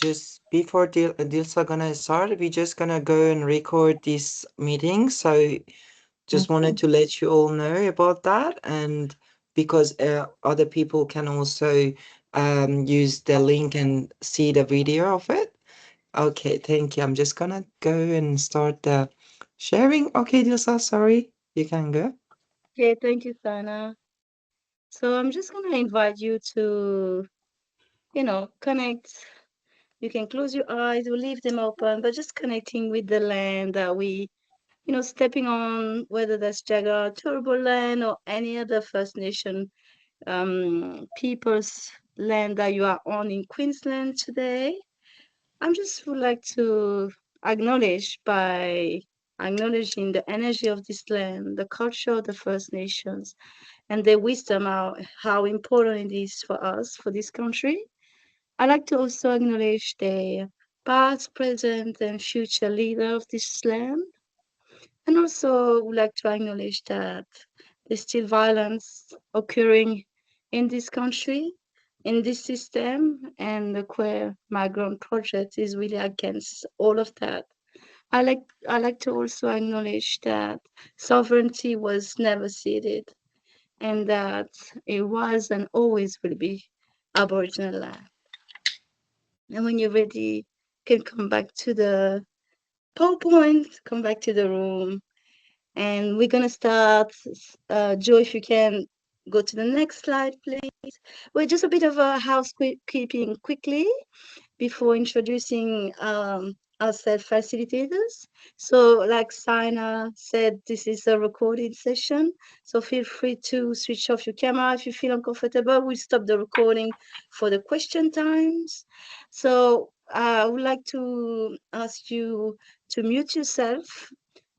just before Dilsa gonna start, we're just gonna go and record this meeting. So just wanted to let you all know about that, and because other people can also use the link and see the video of it. Okay, thank you. I'm just gonna go and start the sharing. Okay, Dilsa, sorry, you can go. Okay, thank you, Sana. So I'm just gonna invite you to, connect. You can close your eyes or leave them open, but just connecting with the land that we, stepping on, whether that's Jagar, Turbo Land, or any other First Nation people's land that you are on in Queensland today. I'm just would like to acknowledge by acknowledging the energy of this land, the culture of the First Nations, and their wisdom, how important it is for us, for this country. I like to also acknowledge the past, present, and future leader of this land, and also would like to acknowledge that there's still violence occurring in this country, in this system, and the Queer Migrant Project is really against all of that. I like to also acknowledge that sovereignty was never ceded and that it was and always will be Aboriginal land. And when you're ready, you can come back to the PowerPoint, come back to the room, and we're gonna start. Joe, if you can go to the next slide, please. Well, just a bit of a housekeeping quickly before introducing our facilitators. So, like Sina said, this is a recorded session. So feel free to switch off your camera if you feel uncomfortable. We'll stop the recording for the question times. So I would like to ask you to mute yourself.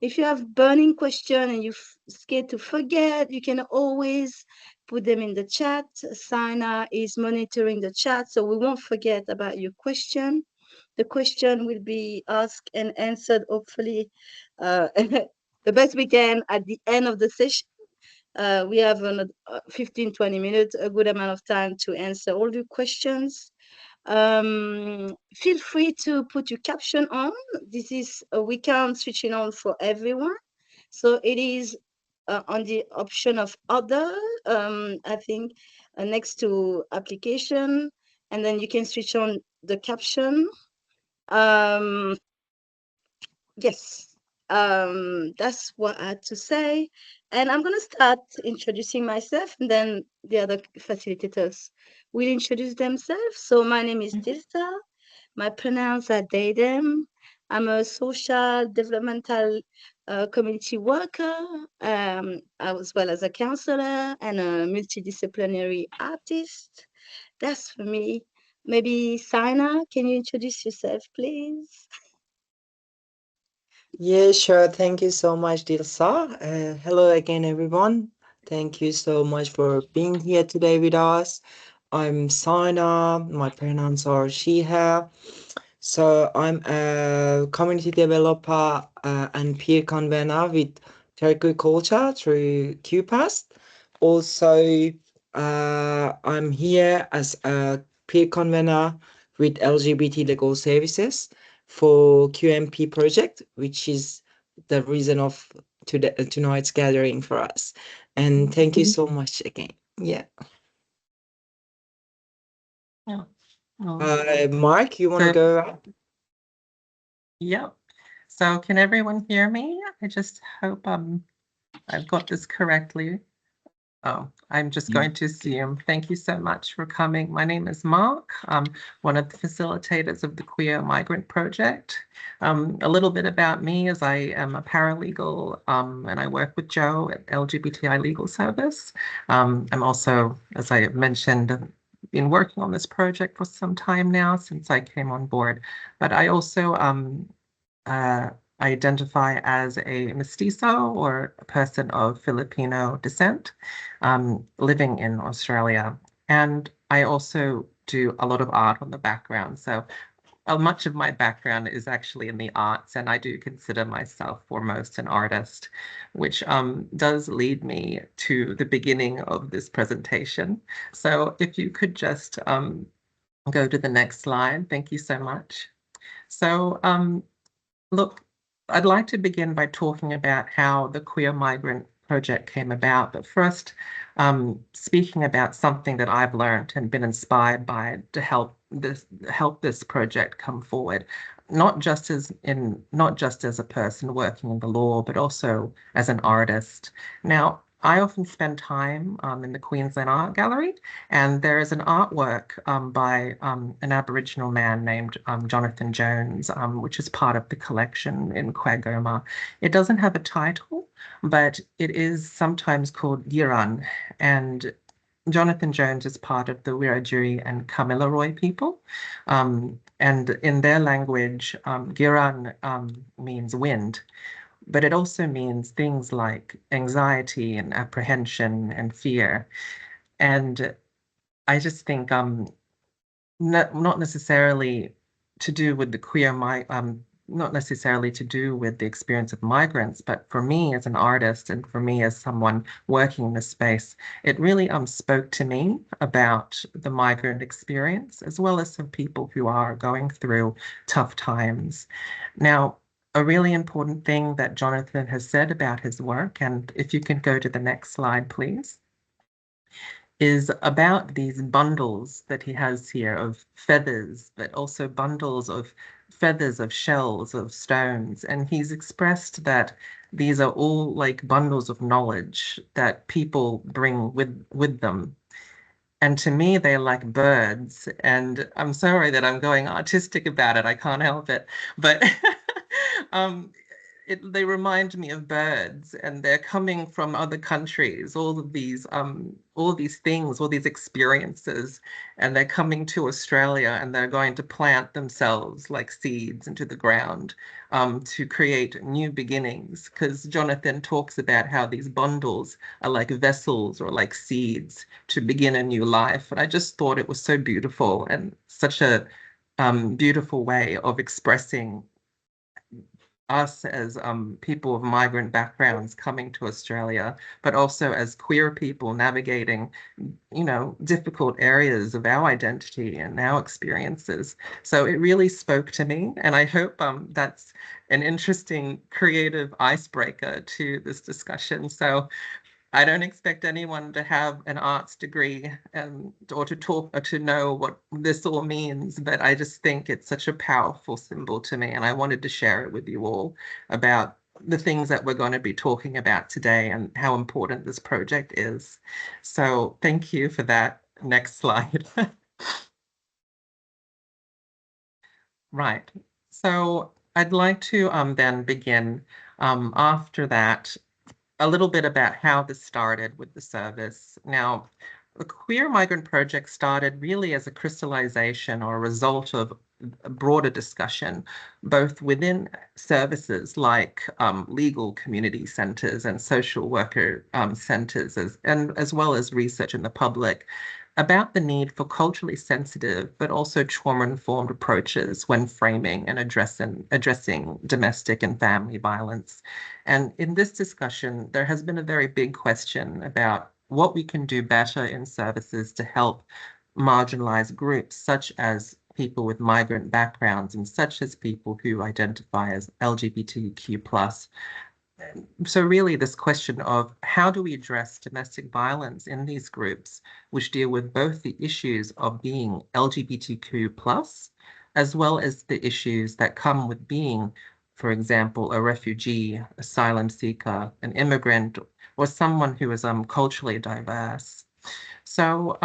If you have burning question and you're scared to forget, you can always put them in the chat. Sana is monitoring the chat, so we won't forget about your question. The question will be asked and answered, hopefully, the best we can at the end of the session. We have 15, 20 minutes, a good amount of time to answer all your questions. Feel free to put your caption on. This is we can switch it on for everyone. So it is on the option of other, I think, next to application, and then you can switch on the caption. Um, yes, that's what I had to say. And I'm going to start introducing myself, and then the other facilitators will introduce themselves. So my name is Dilsa. My pronouns are they, them. I'm a social developmental community worker, as well as a counselor and a multidisciplinary artist. That's for me. Maybe Sina, can you introduce yourself, please? Yeah, sure. Thank you so much, Dilsa. Hello again, everyone. Thank you so much for being here today with us. I'm Sana. My pronouns are she, her. So I'm a community developer and peer convener with Turku Culture through QPAS. Also, I'm here as a peer convener with LGBT Legal Services for QMP project, which is the reason of tonight's gathering for us. And thank you so much again. Yeah. Yeah. Mark, you want to go? Yep. So can everyone hear me? I just hope I've got this correctly. Oh, I'm just going to assume. Thank you so much for coming. My name is Mark. I'm one of the facilitators of the Queer Migrant Project. A little bit about me is I am a paralegal and I work with Joe at LGBTI Legal Service. I'm also, as I mentioned, been working on this project for some time now since I came on board. But I also identify as a mestizo or a person of Filipino descent living in Australia. And I also do a lot of art on the background. So much of my background is actually in the arts, and I do consider myself foremost an artist, which does lead me to the beginning of this presentation. So if you could just go to the next slide. Thank you so much. So, look, I'd like to begin by talking about how the Queer Migrant Project came about, but first, speaking about something that I've learned and been inspired by to help this project come forward, not just as a person working in the law, but also as an artist. Now, I often spend time in the Queensland Art Gallery, and there is an artwork by an Aboriginal man named Jonathan Jones, which is part of the collection in Quagoma. It doesn't have a title, but it is sometimes called Yiran, and Jonathan Jones is part of the Wiradjuri and Kamilaroi people. And in their language, Giran means wind, but it also means things like anxiety and apprehension and fear. And I just think not necessarily to do with the not necessarily to do with the experience of migrants, but for me as an artist and for me as someone working in this space, it really spoke to me about the migrant experience, as well as some people who are going through tough times. Now, a really important thing that Jonathan has said about his work, and if you can go to the next slide, please, is about these bundles that he has here of feathers, but also bundles of feathers of shells of stones. And he's expressed that these are all like bundles of knowledge that people bring with them. And to me, they're like birds. And I'm sorry that I'm going artistic about it. I can't help it. But um, they remind me of birds, and they're coming from other countries, all these things, all these experiences, and they're coming to Australia, and they're going to plant themselves like seeds into the ground to create new beginnings. Because Jonathan talks about how these bundles are like vessels or like seeds to begin a new life. And I just thought it was so beautiful and such a beautiful way of expressing us as people of migrant backgrounds coming to Australia, but also as queer people navigating, difficult areas of our identity and our experiences. So it really spoke to me, and I hope that's an interesting creative icebreaker to this discussion. So I don't expect anyone to have an arts degree or to talk or to know what this all means, but I just think it's such a powerful symbol to me, and I wanted to share it with you all about the things that we're going to be talking about today and how important this project is. So thank you for that. Next slide. Right. So I'd like to then begin after that a little bit about how this started with the service. Now, the Queer Migrant Project started really as a crystallization or a result of a broader discussion, both within services like legal community centres and social worker centres, as well as research in the public, about the need for culturally sensitive but also trauma-informed approaches when framing and addressing domestic and family violence. And in this discussion, there has been a very big question about what we can do better in services to help marginalized groups, such as people with migrant backgrounds and such as people who identify as LGBTQ+. So really this question of how do we address domestic violence in these groups, which deal with both the issues of being LGBTQ+, as well as the issues that come with being, for example, a refugee, asylum seeker, an immigrant, or someone who is culturally diverse. So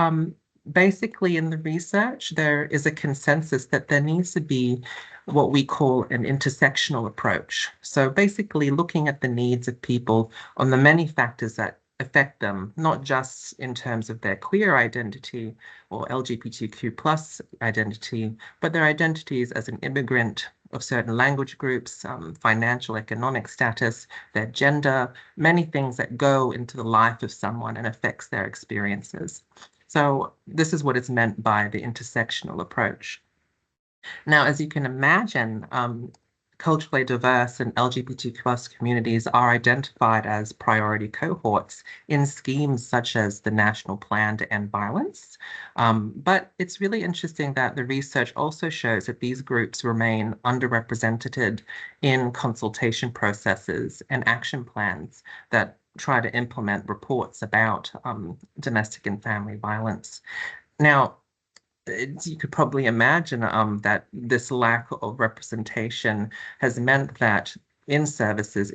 basically in the research, there is a consensus that there needs to be what we call an intersectional approach. So basically looking at the needs of people on the many factors that affect them, not just in terms of their queer identity or LGBTQ plus identity, but their identities as an immigrant of certain language groups, financial, economic status, their gender, many things that go into the life of someone and affects their experiences. So this is what is meant by the intersectional approach. Now, as you can imagine, culturally diverse and LGBTQ plus communities are identified as priority cohorts in schemes such as the National Plan to End Violence. But it's really interesting that the research also shows that these groups remain underrepresented in consultation processes and action plans that try to implement reports about domestic and family violence. Now, you could probably imagine that this lack of representation has meant that in services,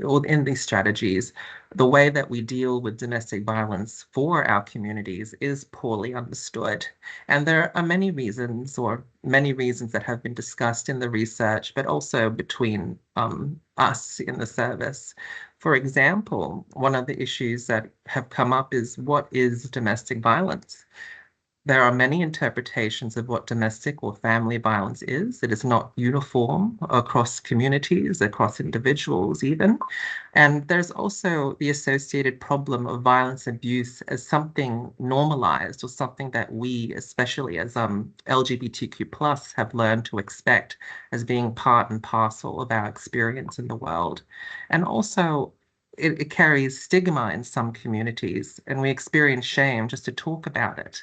or in these strategies, the way that we deal with domestic violence for our communities is poorly understood. And there are many reasons, or many reasons that have been discussed in the research, but also between us in the service. For example, one of the issues that have come up is, what is domestic violence? There are many interpretations of what domestic or family violence is. It is not uniform across communities, across individuals even. And there's also the associated problem of violence abuse as something normalized, or something that we, especially as LGBTQ plus, have learned to expect as being part and parcel of our experience in the world. And also, it carries stigma in some communities, and we experience shame just to talk about it.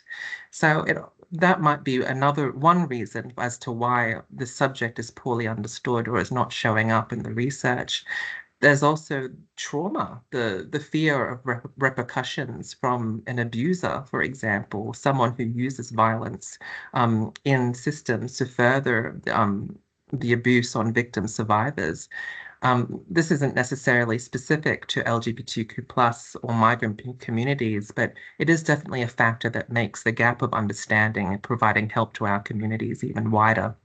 So that might be one reason as to why the subject is poorly understood or is not showing up in the research. There's also trauma, the fear of repercussions from an abuser, for example, someone who uses violence in systems to further the abuse on victim survivors. This isn't necessarily specific to LGBTQ plus or migrant communities, but it is definitely a factor that makes the gap of understanding and providing help to our communities even wider.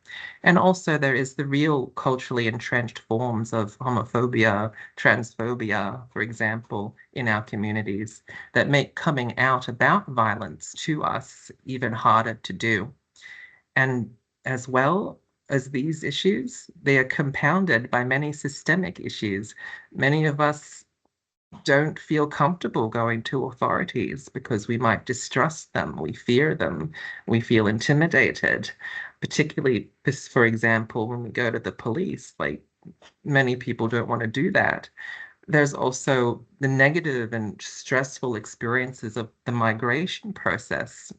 And also there is the real culturally entrenched forms of homophobia, transphobia, for example, in our communities that make coming out about violence to us even harder to do. And as well as these issues, they are compounded by many systemic issues. Many of us don't feel comfortable going to authorities because we might distrust them, we fear them, we feel intimidated, particularly, for example, when we go to the police, like many people don't want to do that. There's also the negative and stressful experiences of the migration process,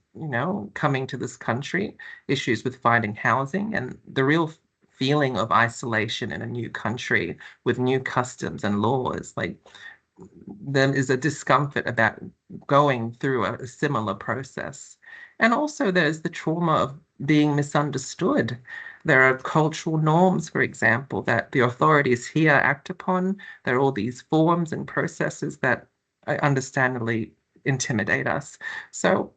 coming to this country, issues with finding housing, and the real feeling of isolation in a new country with new customs and laws. Like, there is a discomfort about going through a similar process. And also there's the trauma of being misunderstood. There are cultural norms, for example, that the authorities here act upon. There are all these forms and processes that understandably intimidate us. So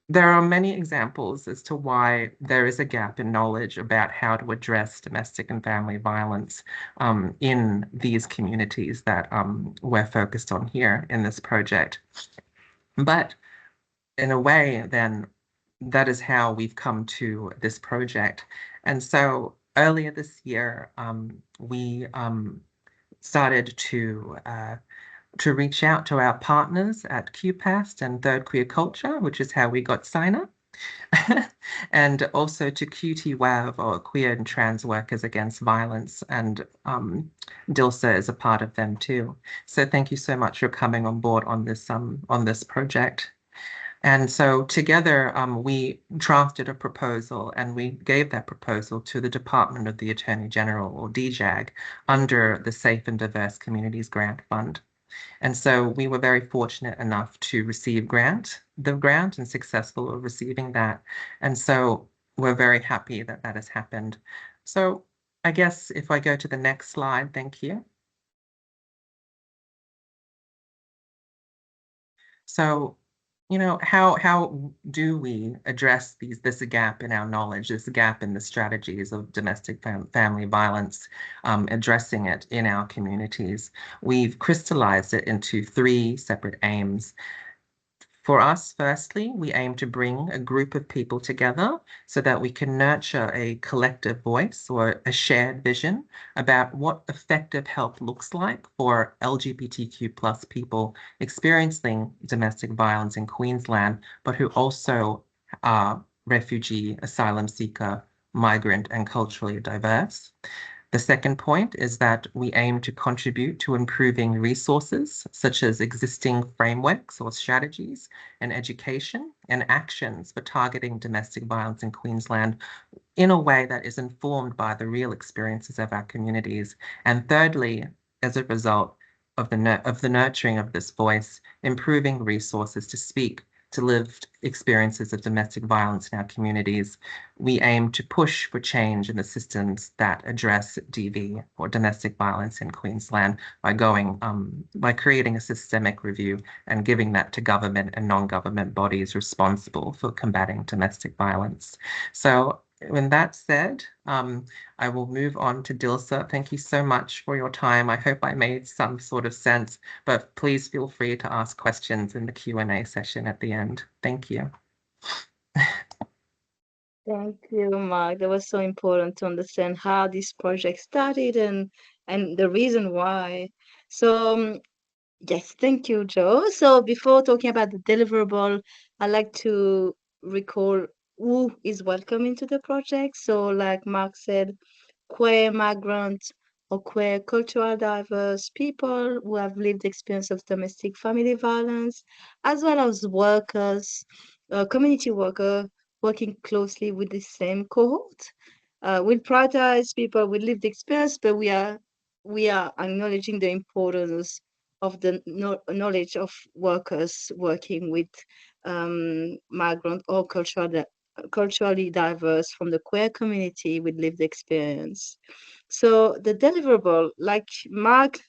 there are many examples as to why there is a gap in knowledge about how to address domestic and family violence in these communities that we're focused on here in this project. But in a way, then, that is how we've come to this project. And so earlier this year, we started to reach out to our partners at QPAST and Third Queer Culture, which is how we got Sina, and also to QTWAV, or Queer and Trans Workers Against Violence, and DILSA is a part of them too. So thank you so much for coming on board on this project. And so together we drafted a proposal, and we gave that proposal to the Department of the Attorney General, or DJAG, under the Safe and Diverse Communities Grant Fund. And so we were very fortunate enough to receive the grant, and successful of receiving that. And so we're very happy that that has happened. So I guess if I go to the next slide, thank you. So, how do we address this gap in our knowledge, this gap in the strategies of domestic family violence, addressing it in our communities? We've crystallized it into 3 separate aims. For us, firstly, we aim to bring a group of people together so that we can nurture a collective voice, or a shared vision, about what effective help looks like for LGBTQ plus people experiencing domestic violence in Queensland, but who also are refugee, asylum seeker, migrant, and culturally diverse. The second point is that we aim to contribute to improving resources such as existing frameworks or strategies and education and actions for targeting domestic violence in Queensland in a way that is informed by the real experiences of our communities. And thirdly, as a result of the nurturing of this voice, improving resources to speak to lived experiences of domestic violence in our communities, we aim to push for change in the systems that address DV or domestic violence in Queensland by creating a systemic review and giving that to government and non-government bodies responsible for combating domestic violence. So when that said, I will move on to Dilsa. Thank you so much for your time. I hope I made some sort of sense, but please feel free to ask questions in the Q&A session at the end. Thank you. Thank you, Mark. That was so important to understand how this project started and the reason why. So yes, thank you, Joe. So before talking about the deliverable, I like to recall who is welcome into the project. So like Mark said, queer, migrant, or queer cultural diverse people who have lived experience of domestic family violence, as well as workers, community worker working closely with the same cohort. We prioritize people with lived experience, but we are acknowledging the importance of the knowledge of workers working with migrant or culturally diverse from the queer community with lived experience. So the deliverable, like Mark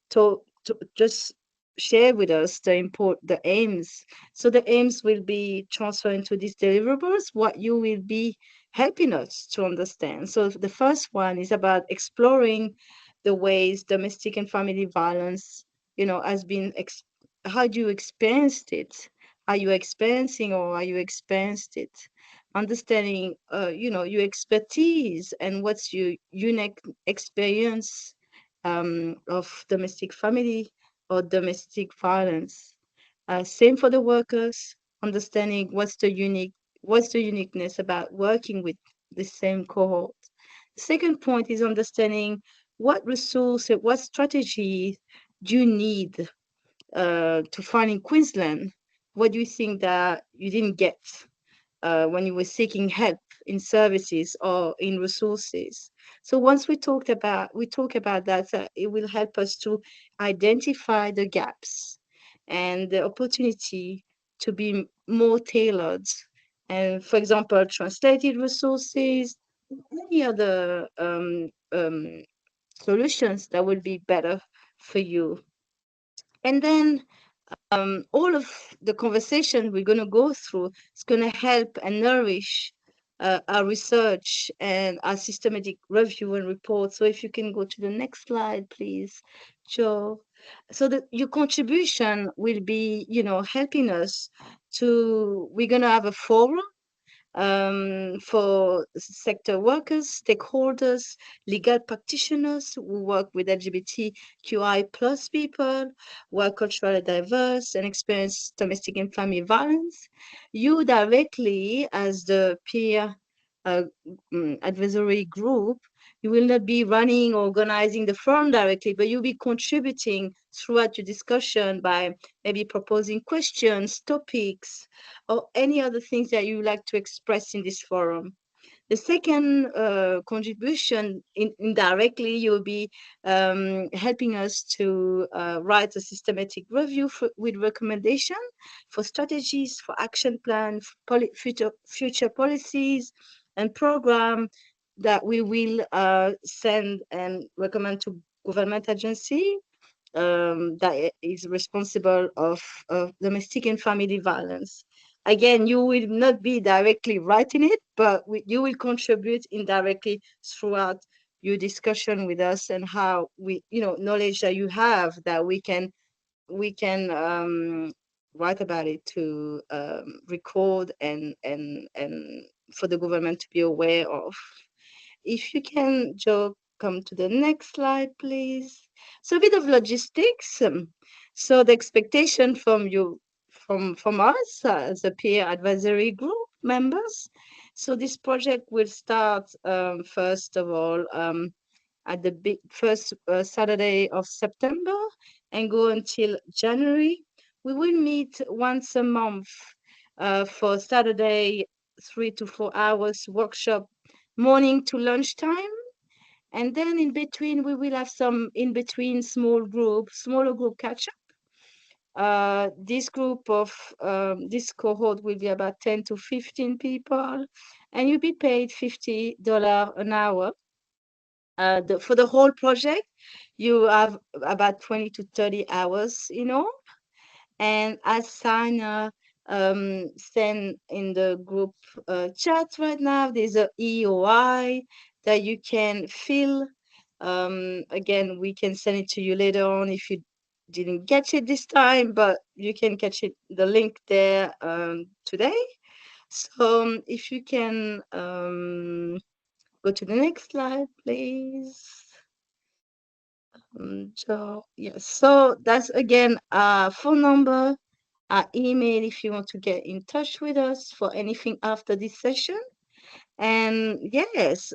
to just share with us the aims. So the aims will be transferred into these deliverables, what you will be helping us to understand. So the first one is about exploring the ways domestic and family violence, has been how do you experienced it? Are you experiencing or are you experienced it? Understanding your expertise and what's your unique experience of domestic family or domestic violence. Same for the workers, understanding what's the uniqueness about working with the same cohort. The second point is understanding what resources, what strategies do you need to find in Queensland. What do you think that you didn't get when you were seeking help in services or in resources? So once we talk about that, it will help us to identify the gaps and the opportunity to be more tailored. And for example, translated resources, any other solutions that would be better for you. And then all of the conversation we're going to go through is going to help and nourish our research and our systematic review and report. So if you can go to the next slide, please, Joe. So that your contribution will be, helping us we're going to have a forum for sector workers, stakeholders, legal practitioners who work with LGBTQI plus people, who are culturally diverse and experience domestic and family violence. You directly, as the peer uh, advisory group, you will not be running or organizing the forum directly, but you'll be contributing throughout your discussion by maybe proposing questions, topics, or any other things that you like to express in this forum. The second contribution, indirectly, you'll be helping us to write a systematic review with recommendation for strategies, for action plan, for future policies and program that we will send and recommend to government agency that is responsible of domestic and family violence. Again, you will not be directly writing it, but you will contribute indirectly throughout your discussion with us and how knowledge that you have that we can write about it to record and for the government to be aware of. If you can, Joe, come to the next slide, please. So a bit of logistics. So the expectation from you, from us as a peer advisory group members. So this project will start first of all. at the big first Saturday of September and go until January. We will meet once a month for Saturday, 3 to 4 hours workshop, morning to lunchtime. And then in between, we will have some in between smaller group catch this group of this cohort will be about 10 to 15 people, and you'll be paid $50 an hour. For the whole project, you have about 20 to 30 hours, and as Sana send in the group chat right now, there's a EOI that you can fill. Again, we can send it to you later on if you didn't catch it this time, but you can catch it the link there today. So if you can go to the next slide, please. So yes, so that's again our phone number, our email if you want to get in touch with us for anything after this session. And yes,